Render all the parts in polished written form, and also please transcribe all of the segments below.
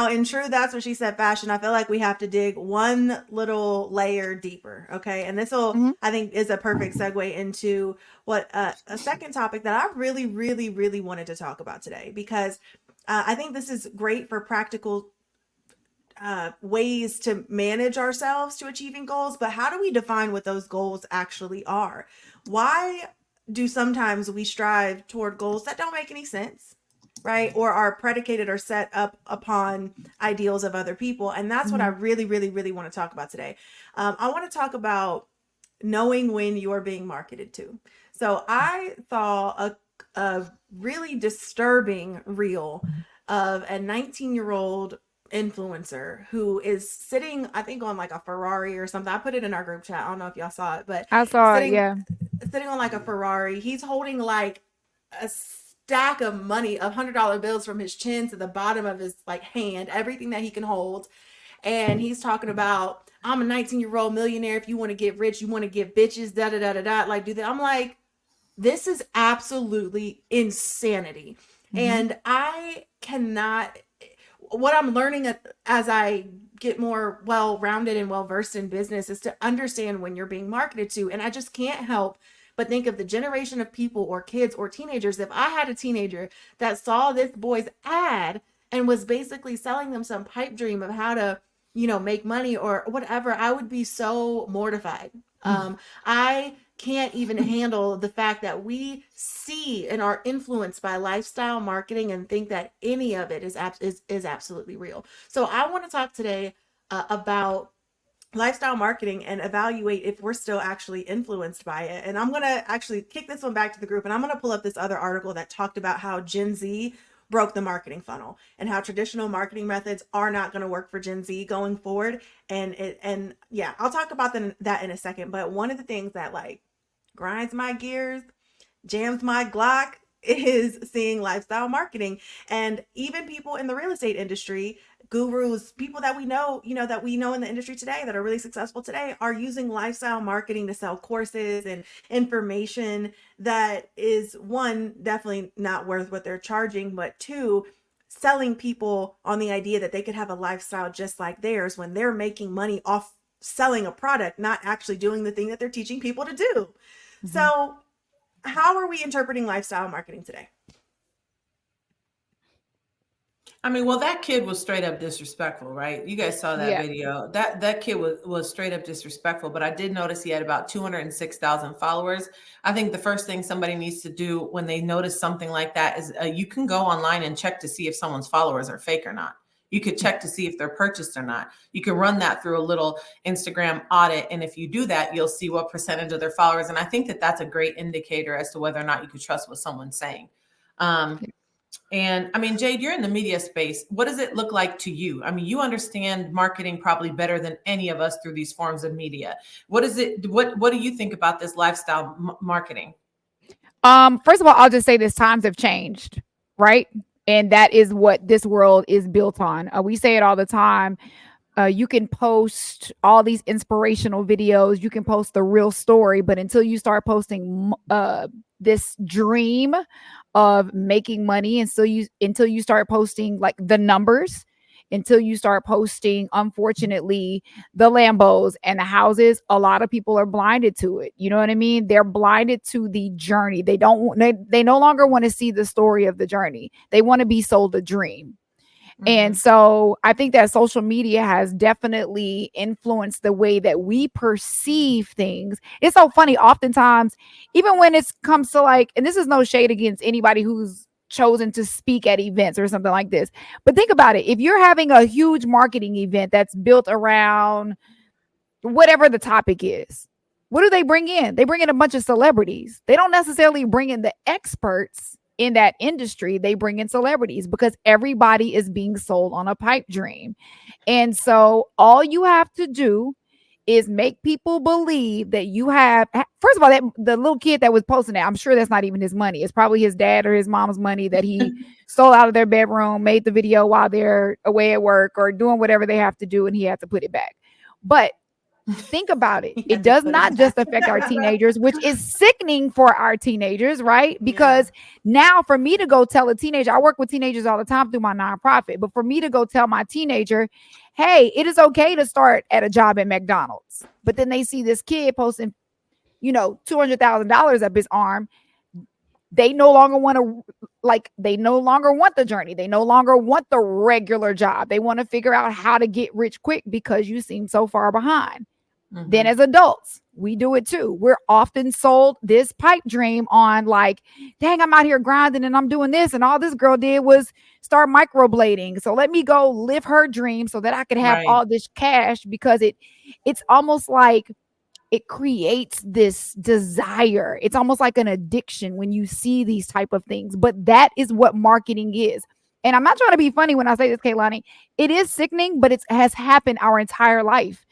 in true That's What She Said fashion, I feel like we have to dig one little layer deeper. Okay. And this will, Mhm. I think, is a perfect segue into what a second topic that I really, really, really wanted to talk about today, because I think this is great for practical ways to manage ourselves to achieving goals. But how do we define what those goals actually are? Why do sometimes we strive toward goals that don't make any sense? Right, or are predicated or set up upon ideals of other people. And that's what I Mhm. really, really, really want to talk about today. I want to talk about knowing when you're being marketed to. So I saw a really disturbing reel of a 19-year-old influencer who is sitting, I think, on like a Ferrari or something. I put it in our group chat. I don't know if y'all saw it, but I saw it. sitting Yeah. sitting on like a Ferrari. He's holding like a stack of money of $100 bills from his chin to the bottom of his like hand, everything that he can hold. And he's talking about, I'm a 19-year-old millionaire. If you want to get rich, you want to get bitches, da da da da da. Like, do that. I'm like, this is absolutely insanity. Mhm. And I cannot, what I'm learning as I get more well rounded and well versed in business is to understand when you're being marketed to. And I just can't help but think of the generation of people or kids or teenagers. If I had a teenager that saw this boy's ad and was basically selling them some pipe dream of how to, make money or whatever, I would be so mortified. I can't even handle the fact that we see and are influenced by lifestyle marketing and think that any of it is absolutely real. So I want to talk today about lifestyle marketing and evaluate if we're still actually influenced by it. And I'm going to actually kick this one back to the group, and I'm going to pull up this other article that talked about how Gen Z broke the marketing funnel and how traditional marketing methods are not going to work for Gen Z going forward. And yeah, I'll talk about that in a second. But one of the things that like grinds my gears, jams my Glock, is seeing lifestyle marketing. And even people in the real estate industry, gurus, people that we know, that we know in the industry today that are really successful today, are using lifestyle marketing to sell courses and information that is, one, definitely not worth what they're charging, but two, selling people on the idea that they could have a lifestyle just like theirs when they're making money off selling a product, not actually doing the thing that they're teaching people to do. Mhm. So how are we interpreting lifestyle marketing today? I mean, well, that kid was straight up disrespectful, right? You guys saw that Yeah. video. That kid was straight up disrespectful. But I did notice he had about 206,000 followers. I think the first thing somebody needs to do when they notice something like that is you can go online and check to see if someone's followers are fake or not. You could check to see if they're purchased or not. You can run that through a little Instagram audit, and if you do that, you'll see what percentage of their followers. And I think that that's a great indicator as to whether or not you could trust what someone's saying. Um, and I mean, Jade, you're in the media space. What does it look like to you? I mean, you understand marketing probably better than any of us through these forms of media. What is it? What do you think about this lifestyle marketing? First of all, I'll just say this: times have changed, right? And that is what this world is built on. We say it all the time. You can post all these inspirational videos, you can post the real story, but until you start posting this dream of making money, and so you until you start posting like the numbers, until you start posting, unfortunately, the Lambos and the houses, a lot of people are blinded to it. You know what I mean? They're blinded to the journey. They no longer want to see the story of the journey. They want to be sold a dream. And Mm-hmm. so I think that social media has definitely influenced the way that we perceive things. It's so funny, oftentimes, even when it comes to like, and this is no shade against anybody who's chosen to speak at events or something like this. But think about it. If you're having a huge marketing event that's built around whatever the topic is, what do they bring in? They bring in a bunch of celebrities. They don't necessarily bring in the experts in that industry. They bring in celebrities because everybody is being sold on a pipe dream. And so all you have to do is make people believe that you have, first of all, that the little kid that was posting that, I'm sure that's not even his money. It's probably his dad or his mom's money that he stole out of their bedroom, made the video while they're away at work or doing whatever they have to do, and he had to put it back. But Think about it. You It have to does put not it just back. affect our teenagers, which is sickening for our teenagers, right? Because now for me to go tell a teenager, I work with teenagers all the time through my nonprofit, but for me to go tell my teenager, hey, it is okay to start at a job at McDonald's. But then they see this kid posting, $200,000 up his arm. They no longer want to, they no longer want the journey. They no longer want the regular job. They want to figure out how to get rich quick because you seem so far behind. Then as adults, we do it too. We're often sold this pipe dream on dang, I'm out here grinding and I'm doing this. And all this girl did was start microblading. So let me go live her dream so that I could have Right. all this cash, because it's almost like it creates this desire. It's almost like an addiction when you see these type of things. But that is what marketing is. And I'm not trying to be funny when I say this, Kaylani. It is sickening, but it has happened our entire life.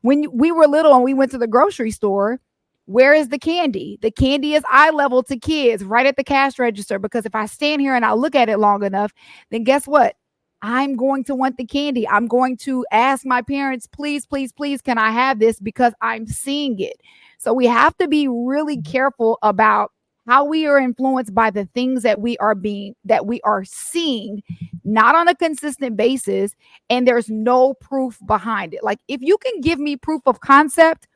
When we were little and we went to the grocery store, where is the candy? The candy is eye level to kids right at the cash register, because if I stand here and I look at it long enough, then guess what? I'm going to want the candy. I'm going to ask my parents, please, please, please, can I have this? Because I'm seeing it. So we have to be really careful about how we are influenced by the things that we are seeing, not on a consistent basis, and there's no proof behind it. Like, if you can give me proof of concept,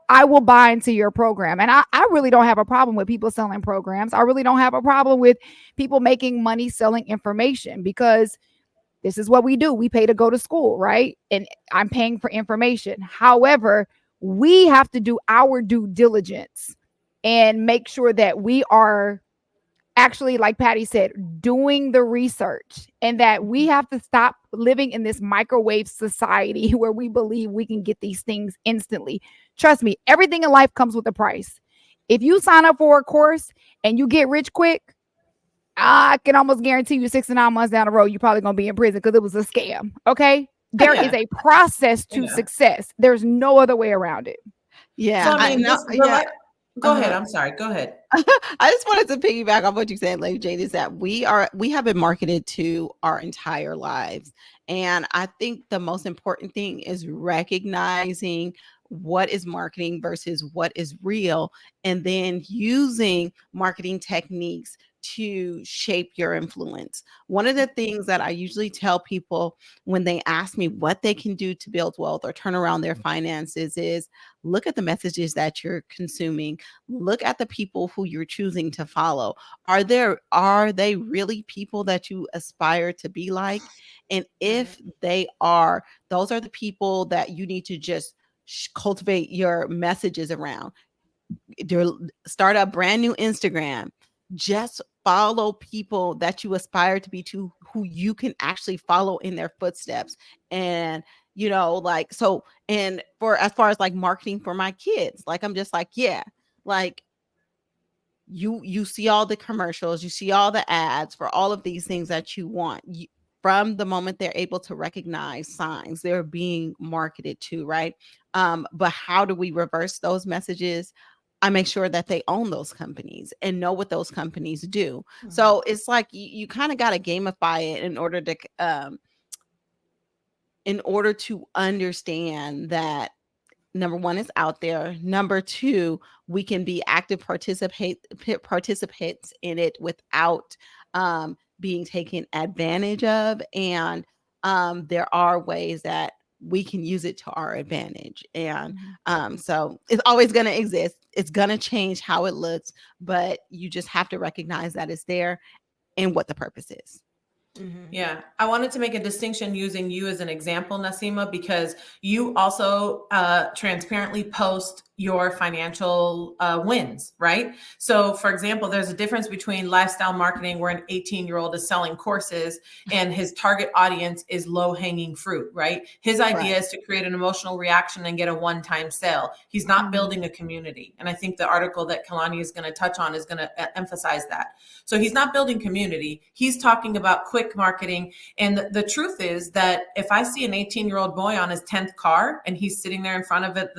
I will buy into your program. And I really don't have a problem with people selling programs. I really don't have a problem with people making money selling information, because this is what we do. We pay to go to school, right? And I'm paying for information. However, we have to do our due diligence and make sure that we are actually, like Patty said, doing the research, and that we have to stop living in this microwave society where we believe we can get these things instantly. Trust me, everything in life comes with a price. If you sign up for a course and you get rich quick, I can almost guarantee you 6 to 9 months down the road, you're probably going to be in prison because it was a scam. Okay. There is a process to success. There's no other way around it. Yeah. So, I mean, go ahead. I'm sorry. Go ahead. I just wanted to piggyback on what you said, Lady Jade, is that we have been marketed to our entire lives. And I think the most important thing is recognizing what is marketing versus what is real, and then using marketing techniques to shape your influence. One of the things that I usually tell people when they ask me what they can do to build wealth or turn around their finances is look at the messages that you're consuming. Look at the people who you're choosing to follow. Are they really people that you aspire to be like? And if they are, those are the people that you need to just cultivate your messages around. Start a brand new Instagram. Just follow people that you aspire to be, to who you can actually follow in their footsteps. And so, and for as far as like marketing for my kids, like I'm just like, yeah, like you see all the commercials, you see all the ads for all of these things that you want. From the moment they're able to recognize signs, they're being marketed to, right? But how do we reverse those messages? I make sure that they own those companies and know what those companies do. Mm-hmm. So it's like you kind of got to gamify it in order to understand that, number one, is out there. Number two, we can be active participants in it without being taken advantage of. And there are ways that we can use it to our advantage. And so it's always going to exist. It's going to change how it looks, but you just have to recognize that it's there and what the purpose is. Mm-hmm. Yeah, I wanted to make a distinction using you as an example, Nasima, because you also transparently post your financial wins, right? So for example, there's a difference between lifestyle marketing where an 18-year-old is selling courses and his target audience is low-hanging fruit, right? His idea is to create an emotional reaction and get a one-time sale. He's not building a community. And I think the article that Kalani is going to touch on is going to emphasize that. So he's not building community. He's talking about quick marketing. And the truth is that if I see an 18-year-old boy on his 10th car and he's sitting there in front of it,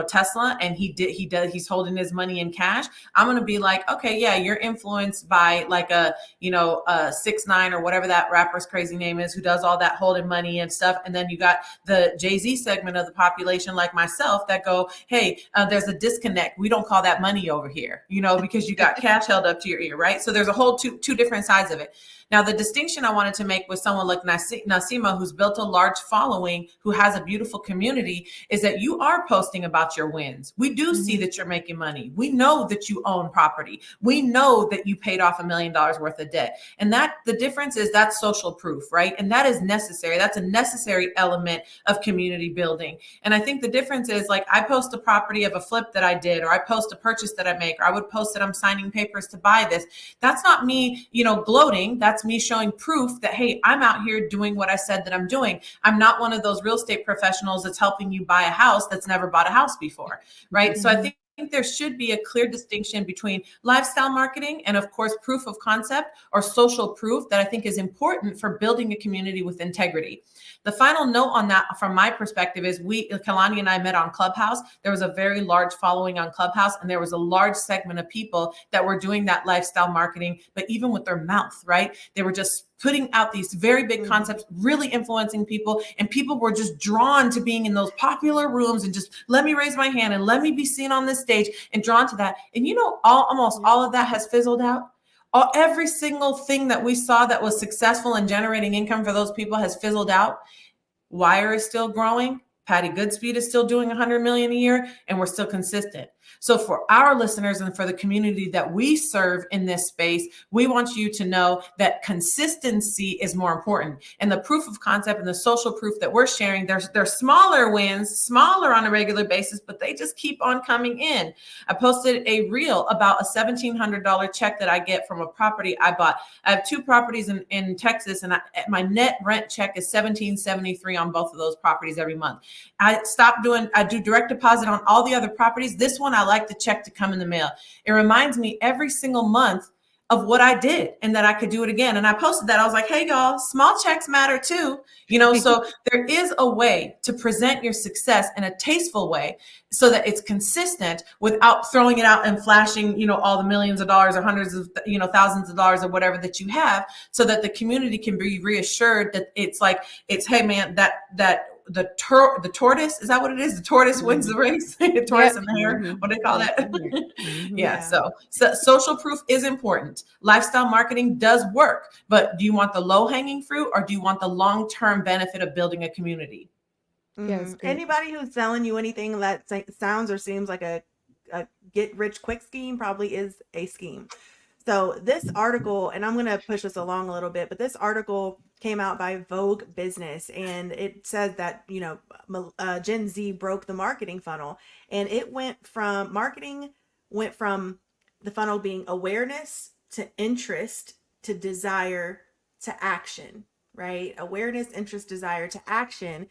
Tesla and he's holding his money in cash, I'm going to be like, okay, yeah, you're influenced by like a 6ix9ine or whatever that rapper's crazy name is, who does all that holding money and stuff. And then you got the Jay-Z segment of the population like myself that go, hey, there's a disconnect. We don't call that money over here, because you got cash held up to your ear, right? So there's a whole two different sides of it. Now, the distinction I wanted to make with someone like Nasima, who's built a large following, who has a beautiful community, is that you are posting about your wins. We do see that you're making money. We know that you own property. We know that you paid off $1 million worth of debt. And that the difference is that's social proof, right? And that is necessary. That's a necessary element of community building. And I think the difference is, like, I post a property of a flip that I did, or I post a purchase that I make, or I would post that I'm signing papers to buy this. That's not me, gloating. That's me showing proof that, hey, I'm out here doing what I said that I'm doing. I'm not one of those real estate professionals that's helping you buy a house that's never bought a house before, right? Mm-hmm. So I think there should be a clear distinction between lifestyle marketing and, of course, proof of concept or social proof that I think is important for building a community with integrity. The final note on that from my perspective is Kalani and I met on Clubhouse. There was a very large following on Clubhouse, and there was a large segment of people that were doing that lifestyle marketing, but even with their mouth, right? They were just putting out these very big concepts, really influencing people, and people were just drawn to being in those popular rooms and just let me raise my hand and let me be seen on this stage and drawn to that. And almost all of that has fizzled out. Every single thing that we saw that was successful in generating income for those people has fizzled out. Wire is still growing. Patty Goodspeed is still doing 100 million a year, and we're still consistent. So for our listeners and for the community that we serve in this space, we want you to know that consistency is more important. And the proof of concept and the social proof that we're sharing, they're smaller wins, smaller on a regular basis, but they just keep on coming in. I posted a reel about a $1,700 check that I get from a property I bought. I have 2 properties in Texas, and my net rent check is $1,773 on both of those properties every month. I do direct deposit on all the other properties. This one, I like the check to come in the mail. It reminds me every single month of what I did and that I could do it again. And I posted that. I was like, hey, y'all, small checks matter too. So there is a way to present your success in a tasteful way so that it's consistent without throwing it out and flashing, all the millions of dollars or hundreds of, thousands of dollars or whatever that you have, so that the community can be reassured that it's, hey, man, the tortoise, is that what it is? The tortoise wins the race. The tortoise and the hare, what do they call that? Yeah. So social proof is important. Lifestyle marketing does work, but do you want the low hanging fruit, or do you want the long-term benefit of building a community? Yes. Anybody who's selling you anything that sounds or seems like a get rich quick scheme probably is a scheme. So this article, and I'm going to push us along a little bit, but this article came out by Vogue Business, and it says that, Gen Z broke the marketing funnel, and marketing went from the funnel being awareness to interest to desire to action, right? Awareness, interest, desire to action.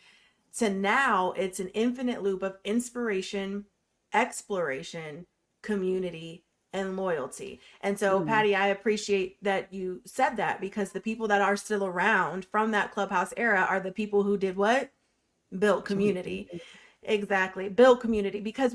To now it's an infinite loop of inspiration, exploration, community, and loyalty. And so, Patty, I appreciate that you said that, because the people that are still around from that Clubhouse era are the people who did what? Built community. Exactly. Build community, because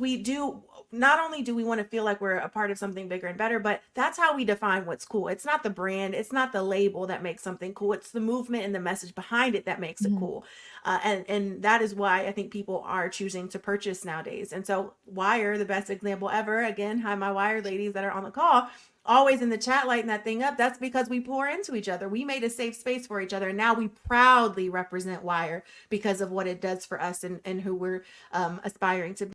not only do we want to feel like we're a part of something bigger and better, but that's how we define what's cool. It's not the brand, it's not the label that makes something cool. It's the movement and the message behind it that makes it cool. And that is why I think people are choosing to purchase nowadays. And so Wire, the best example ever. Again, hi, my Wire ladies that are on the call, always in the chat lighting that thing up. That's because we pour into each other. We made a safe space for each other. And now we proudly represent Wire because of what it does for us and who we're aspiring to be.